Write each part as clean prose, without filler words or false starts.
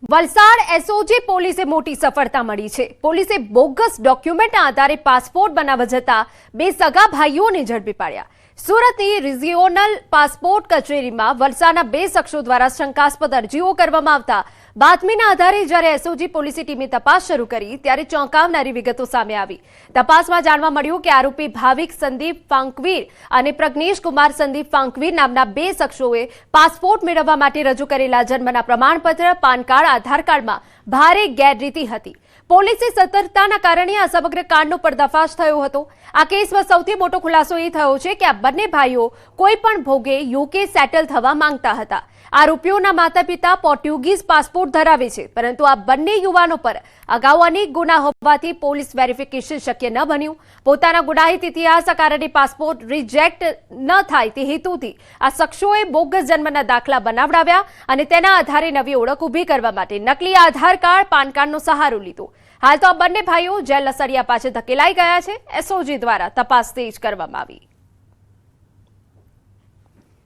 Valsad SOG પોલીસે મોટી સફળતા મળી છે। પોલીસે બોગસ ડોક્યુમેન્ટના આધારે પાસપોર્ટ બનાવવા જતા બે સગા ભાઈઓને ઝડપી પાડ્યા। સુરતની રિજિયોનલ પાસપોર્ટ કચેરીમાં વલસાડના બે શખ્સો દ્વારા શંકાસ્પદ અરજીઓ કરવામાં આવતા બાતમીના આધારે જ્યારે એસઓજી પોલીસે ટીમે તપાસ શરૂ કરી ત્યારે ચોંકાવનારી વિગતો સામે આવી। તપાસમાં જાણવા મળ્યું કે આરોપી ભાવિક સંદીપ ફાંકવીર અને પ્રજ્ઞેશ કુમાર સંદીપ ફાંકવીર નામના બે શખ્સોએ પાસપોર્ટ મેળવવા માટે રજૂ કરેલા જન્મના પ્રમાણપત્ર, પાન કાર્ડ, આધાર કાર્ડમાં ભારે ગેરરીતિ હતી। પોલીસે સતર્કતાના કારણે આ સમગ્ર કાંડનો પર્દાફાશ થયો હતો। આ કેસમાં સૌથી મોટો ખુલાસો એ થયો છે કે આ બંને ભાઈઓ કોઈ પણ ભોગે યુકે સેટલ થવા માંગતા હતા। આરોપીઓના માતા પિતા પોર્ટુગીઝ પાસપોર્ટ ધરાવે છે, પરંતુ આ બંને યુવાનો પર અગાઉ અનેક ગુના હોવાથી પોલીસ વેરિફિકેશન શક્ય ન બન્યું। પોતાના ગુનાહિત ઇતિહાસના કારણે પાસપોર્ટ રિજેક્ટ ન થાય તે હેતુથી આ શખ્સોએ બોગસ જન્મના દાખલા બનાવડાવ્યા અને તેના આધારે નવી ઓળખ ઊભી કરવા માટે નકલી આધાર કાર્ડ, પાન કાર્ડનો સહારો લીધો। હાલ તો આ બંને ભાઈઓ જેલ લસડિયા પાછળ ધકેલાઈ ગયા છે। એસઓજી દ્વારા તપાસ તેજ કરવામાં આવી।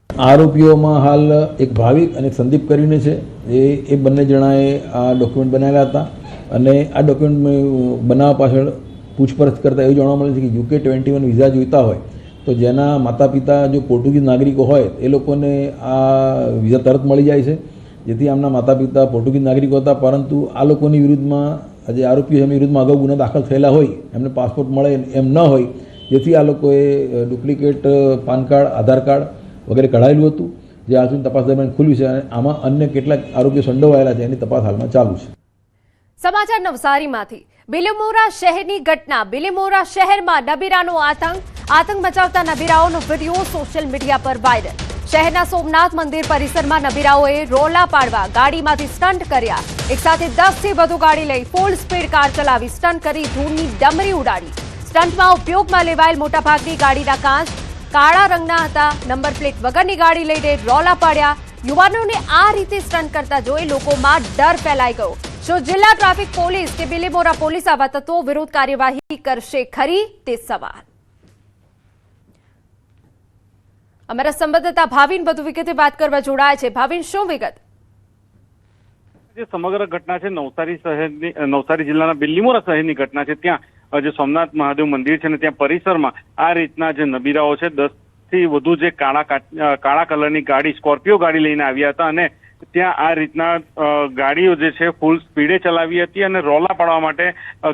આરોપીઓમાં હાલ એક ભાવિક અને સંદીપ કરીને છે એ બંને જણાએ આ ડોક્યુમેન્ટ બનાવેલા હતા અને આ ડોક્યુમેન્ટ બનાવવા પાછળ પૂછપરછ કરતાં એવું જાણવા મળે છે કે યુકે 21 વિઝા જોઈતા હોય તો જેના માતા પિતા જો પોર્ટુગીઝ નાગરિકો હોય એ લોકોને આ વિઝા તરત મળી જાય છે, જેથી આમના માતા પિતા પોર્ટુગીઝ નાગરિકો હતા, પરંતુ આ લોકોની વિરુદ્ધમાં જે આરોપીઓ એમની વિરુદ્ધમાં અગાઉ ગુના દાખલ થયેલા હોય, એમને પાસપોર્ટ મળે એમ ન હોય, જેથી આ લોકોએ ડુપ્લિકેટ પાન કાર્ડ, આધાર કાર્ડ વગેરે કઢાયેલું હતું, જે આજ સુધી તપાસ દરમિયાન ખુલ્યું છે અને આમાં અન્ય કેટલાક આરોપીઓ સંડોવાયેલા છે, એની તપાસ હાલમાં ચાલુ છે। સમાચાર નવસારીમાંથી। બિલીમોરા શહેરની ઘટના। બિલીમોરા શહેરમાં નબીરાનો આતંક મચાવતા નબીરાઓનો વિડીયો સોશિયલ મીડિયા પર વાયરલ। શહેરના સોમનાથ મંદિર પરિસરમાં નબીરાઓએ રોલા પાડવા ગાડીમાંથી સ્ટન્ટ કર્યા। એકસાથે 10 થી વધુ ગાડી લઈ ફૂલ સ્પીડ કાર ચલાવી સ્ટન્ટ કરી ધૂળની ડમરી ઉડાડી। સ્ટન્ટમાં ઉપયોગમાં લેવાયેલ મોટાભાગની ગાડીના કાચ કાળા રંગના હતા। નંબર પ્લેટ વગરની ગાડી લઈને રોલા પાડ્યા। યુવાનોને આ રીતે સ્ટન્ટ કરતા જોઈ લોકોમાં ડર ફેલાઈ ગયો। શું જિલ્લા ટ્રાફિક પોલીસ કે બિલીમોરા પોલીસ આવા તત્વો વિરુદ્ધ કાર્યવાહી કરશે ખરી, તે સવાલ। અમારા સંવાદદાતા ભાવિન વધુ વિગતે વાત કરવા જોડાયા છે। ભાવિન, શું વિગત? જે સમગ્ર ઘટના છે નવસારી જિલ્લાના બિલીમોરા શહેરની ઘટના છે। ત્યાં જે સોમનાથ મહાદેવ મંદિર છે ને ત્યાં પરિસરમાં આ રીતના જે નબીરાઓ છે 10 થી વધુ જે કાળા કલરની ગાડી, સ્કોર્પિયો ગાડી લઈને આવ્યા હતા અને ત્યાં આ રીતના ગાડીઓ જે છે ફૂલ સ્પીડે ચલાવી હતી અને રોલા પાડવા માટે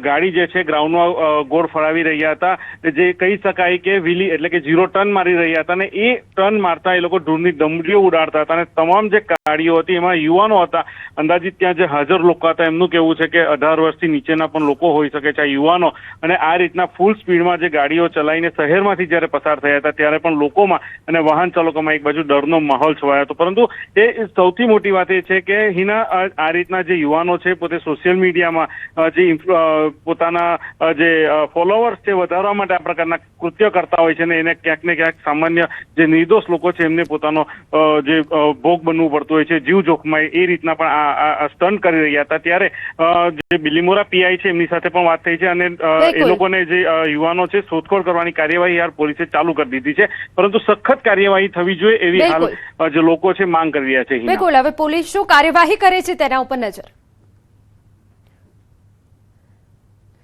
ગાડી જે છે ગ્રાઉન્ડમાં ગોળ ફરાવી રહ્યા હતા, જે કહી શકાય કે વ્હીલી એટલે કે 0 ટર્ન મારી રહ્યા હતા અને એ ટર્ન મારતા એ લોકો ધૂળની ડમરીઓ ઉડાડતા હતા અને તમામ જે ગાડીઓ હતી એમાં યુવાનો હતા। અંદાજિત ત્યાં જે હાજર લોકો હતા એમનું કહેવું છે કે 18 વર્ષથી નીચેના પણ લોકો હોઈ શકે છે આ યુવાનો, અને આ રીતના ફૂલ સ્પીડમાં જે ગાડીઓ ચલાવીને શહેરમાંથી જ્યારે પસાર થયા હતા ત્યારે પણ લોકોમાં અને વાહન ચાલકોમાં એક બાજુ ડરનો માહોલ છવાયો હતો। પરંતુ એ સૌથી મોટી વાત એ છે કે હિના આ રીતના જે યુવાનો છે પોતે સોશિયલ મીડિયામાં જે પોતાના જે ફોલોવર્સ છે વધારવા માટે આ પ્રકારના કૃત્ય કરતા હોય છે ને એને ક્યાંક ને ક્યાંક સામાન્ય જે નિર્દોષ લોકો છે એમને પોતાનો જે ભોગ બનવું પડતું હોય છે, જીવ જોખમાય એ રીતના પણ આ સ્ટન્ટ કરી રહ્યા હતા। ત્યારે જે બિલીમોરા પીઆઈ છે એમની સાથે પણ વાત થઈ છે અને એ લોકોને જે યુવાનો છે શોધખોળ કરવાની કાર્યવાહી હાલ પોલીસે ચાલુ કરી દીધી છે, પરંતુ સખત કાર્યવાહી થવી જોઈએ એવી હાલ જે લોકો છે માંગ કરી રહ્યા છે। બિલકુલ, હવે પોલીસ શું કાર્યવાહી કરે છે તેના ઉપર નજર।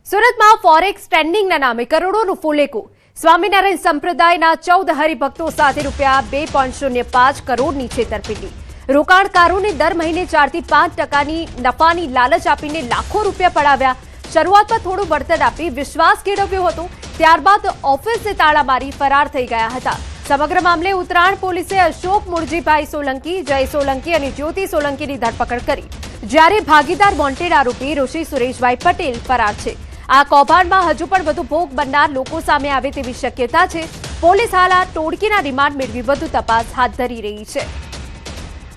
સુરતમાં ફોરેક્સ ટ્રેડિંગના નામે કરોડોનું ફૂલેકું। સ્વામિનારાયણ સંપ્રદાયના 14 હરિભક્તો સાથે ₹2.05 કરોડની છેતરપિંડી। રોકાણકારોને દર મહિને 4 થી 5% નફાની લાલચ આપીને લાખો રૂપિયા પડાવ્યા। શરૂઆતમાં થોડું વળતર આપી વિશ્વાસ કેળવ્યો હતો, ત્યારબાદ ઓફિસે તાળા મારી ફરાર થઈ ગયા હતા। સમગ્ર મામલે ઉત્તરાયણ પોલીસે અશોક મુરજીભાઈ સોલંકી, જય સોલંકી અને જ્યોતિ સોલંકીની ધરપકડ કરી, જ્યારે ભાગીદાર વોન્ટેડ આરોપી ઋષિ સુરેશભાઈ પટેલ ફરાર છે। આ કૌભાંડમાં હજુ પણ વધુ ભોગ બનનાર લોકો સામે આવે તેવી શક્યતા છે। પોલીસ હાલ આ ટોળકીના રિમાન્ડ મેળવી વધુ તપાસ હાથ ધરી રહી છે।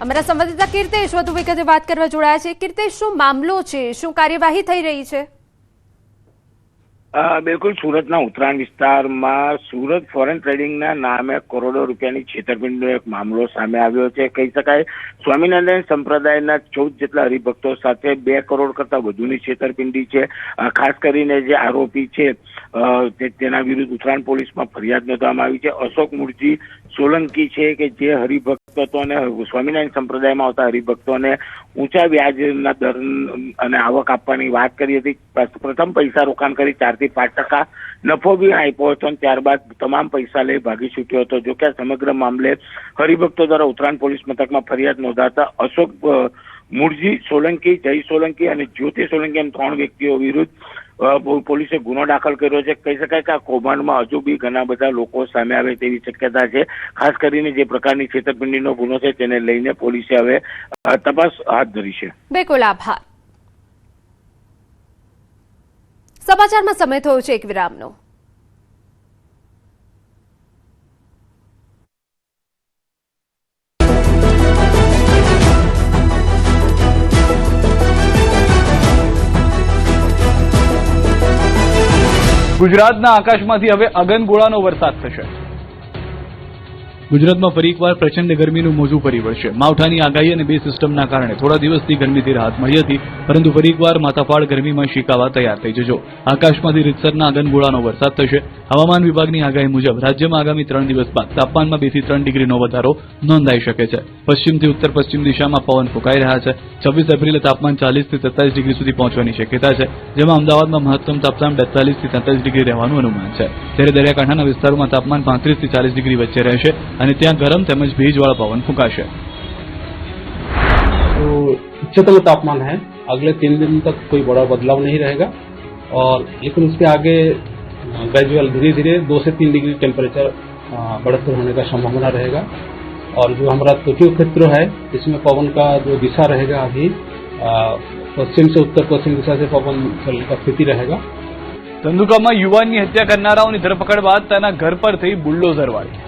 અમારા સંવાદદાતા કીર્તેશ વધુ વિગતે વાત કરવા જોડાયા છે। કીર્તેશ, શું મામલો છે, શું કાર્યવાહી થઈ રહી છે? બિલકુલ, સુરતના ઉત્તરાયણ વિસ્તારમાં સુરત ફોરેન ટ્રેડિંગના નામે કરોડો રૂપિયાની છેતરપિંડીનો એક મામલો સામે આવ્યો છે। કહી શકાય સ્વામિનારાયણ સંપ્રદાયના 14 જેટલા હરિભક્તો સાથે 2 કરોડ કરતા વધુની છેતરપિંડી છે। ખાસ કરીને જે આરોપી છે તેના વિરુદ્ધ ઉત્તરાયણ પોલીસમાં ફરિયાદ નોંધવામાં આવી છે। અશોક મુરજી સોલંકી છે કે જે હરિભક્ત આપતો હતો અને સ્વામિનારાયણ સંપ્રદાયમાં આવતા હરિભક્તોને ઊંચા વ્યાજના દર અને આવક આપવાની વાત કરી હતી. પ્રથમ પૈસા રોકાણ કરી 4 થી 5% નફો બી આપ્યો હતો અને ત્યારબાદ તમામ પૈસા લઈ ભાગી છૂટ્યો હતો. જોકે આ સમગ્ર મામલે હરિભક્તો દ્વારા ઉત્તરાયણ પોલીસ મથકમાં ફરિયાદ નોંધાતા અશોક મૂળજી સોલંકી, જય સોલંકી અને જ્યોતિ સોલંકી એમ 3 વ્યક્તિઓ વિરુદ્ધ પોલીસે ગુનો દાખલ કર્યો છે. કહી શકાય કે આ કૌભાંડમાં હજુ બી ઘણા બધા લોકો સામે આવે તેવી શક્યતા છે. ખાસ કરીને જે પ્રકારની છેતરપિંડીનો ગુનો છે તેને લઈને પોલીસે હવે તપાસ હાથ ધરી છે. બિલકુલ, આભાર. સમાચારમાં સમય થયો છે એક વિરામનો. ગુજરાતના આકાશમાંથી હવે અગનગોળાનો વરસાદ થશે. ગુજરાતમાં ફરી એકવાર પ્રચંડ ગરમીનું મોજું ફરી વળશે. માવઠાની આગાહી અને 2 સિસ્ટમના કારણે થોડા દિવસથી ગરમીથી રાહત મળી હતી, પરંતુ ફરી એકવાર માથાફાડ ગરમીમાં શીકાવા તૈયાર થઈ જજો. આકાશમાંથી રીતસરના અગનગોળાનો વરસાદ થશે. હવામાન વિભાગની આગાહી મુજબ રાજ્યમાં આગામી 3 દિવસ બાદ તાપમાનમાં 2 થી 3 ડિગ્રીનો વધારો નોંધાઈ શકે છે. પશ્ચિમથી ઉત્તર પશ્ચિમ દિશામાં પવન ફૂંકાઈ રહ્યા છે. 26 એપ્રિલે તાપમાન 40 થી 47 ડિગ્રી સુધી પહોંચવાની શક્યતા છે, જેમાં અમદાવાદમાં મહત્તમ તાપમાન 42 થી 43 ડિગ્રી રહેવાનું અનુમાન છે. ત્યારે દરિયાકાંઠાના વિસ્તારોમાં તાપમાન 35 થી 40 ડિગ્રી વચ્ચે રહેશે અને ત્યાં ગરમ તેમજ ભેજવાળા પવન ફૂંકાશે. तो उच्चतम तापमान है, अगले 3 दिन तक कोई बड़ा बदलाव नहीं रहेगा और लेकिन उसके आगे ग्रेजुअल धीरे धीरे 2 से 3 डिग्री टेम्परेचर बढ़ते होने का संभावना रहेगा. और जो हमारा तटीय क्षेत्र है इसमें पवन का जो दिशा रहेगा अभी पश्चिम से उत्तर पश्चिम दिशा से पवन चलने का स्थिति रहेगा. ધંધુકામાં યુવાનની હત્યા કરનારાઓની ધરપકડ બાદ તેના ઘર પર થઈ બુલડોઝર વાળી.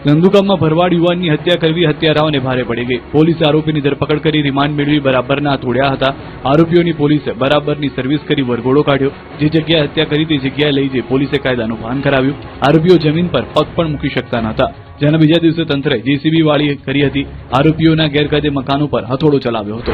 ધંધુકામાં ભરવાડ યુવાનની હત્યા કરવી હત્યારાઓને ભારે પડી ગઈ. પોલીસે આરોપીની ધરપકડ કરી રિમાન્ડ મેળવી બરાબરના તોડ્યા હતા. આરોપીઓની પોલીસે બરાબરની સર્વિસ કરી વરઘોડો કાઢ્યો. જે જગ્યાએ હત્યા કરી તે જગ્યાએ લઈ જઈ પોલીસે કાયદાનું ભાન કરાવ્યું. આરોપીઓ જમીન પર પગ પણ મૂકી શકતા નહોતા, જેના બીજા દિવસે તંત્રે જેસીબી વાળી કરી હતી. આરોપીઓના ગેરકાયદે મકાનો પર હથોડો ચલાવ્યો હતો.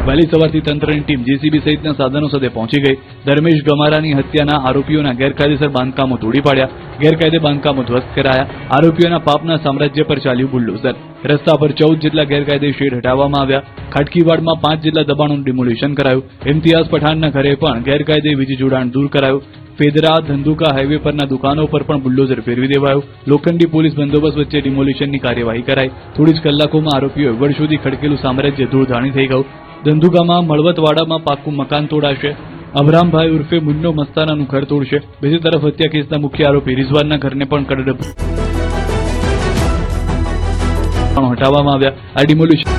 વહેલી સવારથી તંત્રની ટીમ જેસીબી સહિતના સાધનો સાથે પહોંચી ગઈ. ધર્મેશ ગમારાની હત્યાના આરોપીઓના ગેરકાયદેસર બાંધકામો તોડી પાડ્યા. ગેરકાયદે બાંધકામો ધ્વસ્ત કરાયા. આરોપીઓના પાપના સામ્રાજ્ય પર ચાલ્યું બુલડોઝર. રસ્તા પર 14 જેટલા ગેરકાયદે શેડ હટાવવામાં આવ્યા. ખાટકીવાડમાં 5 જેટલા દબાણોનું ડિમોલિશન કરાયું. ઇમ્તિયાઝ પઠાણના ઘરે પણ ગેરકાયદે વીજ જોડાણ દૂર કરાયું. ફેદરા ધંધુકા હાઈવે પરના દુકાનો પર પણ બુલડોઝર ફેરવી દેવાયું. લોખંડી પોલીસ બંદોબસ્ત વચ્ચે ડિમોલિશનની કાર્યવાહી કરાઈ. થોડી જ કલાકોમાં આરોપીઓએ વર્ષોથી ખડકેલું સામ્રાજ્ય ધૂળધાણી થઈ ગયું. ધંધુકામાં મળવતવાડામાં પાકું મકાન તોડાશે. અબરામભાઈ ઉર્ફે મુન્નો મસ્તાનાનું ઘર તોડશે. બીજી તરફ હત્યા કેસના મુખ્ય આરોપી રિઝવાનના ઘરને પણ કડડ હટાવવામાં આવ્યા. આ ડિમોલિશન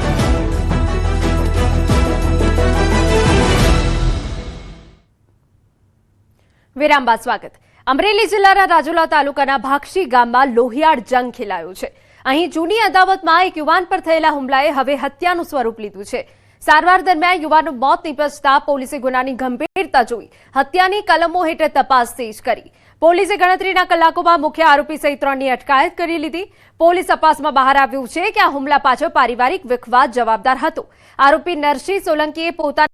વિરામ બાદ સ્વાગત. અમરેલી જિલ્લાના રાજુલા તાલુકાના ભાક્ષી ગામમાં લોહિયાળ જંગ ખેલાયો છે. અહીં જૂની અદાવતમાં એક યુવાન પર થયેલા હુમલાએ હવે હત્યાનું સ્વરૂપ લીધું છે. સારવાર દરમિયાન યુવાનનું મોત નીપજતા પોલીસે ગુનાની ગંભીરતા જોઈ હત્યાની કલમો હેઠળ તપાસ તેજ કરી. પોલીસે ગણતરીના કલાકોમાં મુખ્ય આરોપી સહિત 3ની અટકાયત કરી લીધી. પોલીસ તપાસમાં બહાર આવ્યું છે કે આ હુમલા પાછળ પારિવારિક વિખવાદ જવાબદાર હતો. આરોપી નરસિંહ સોલંકીએ પોતાના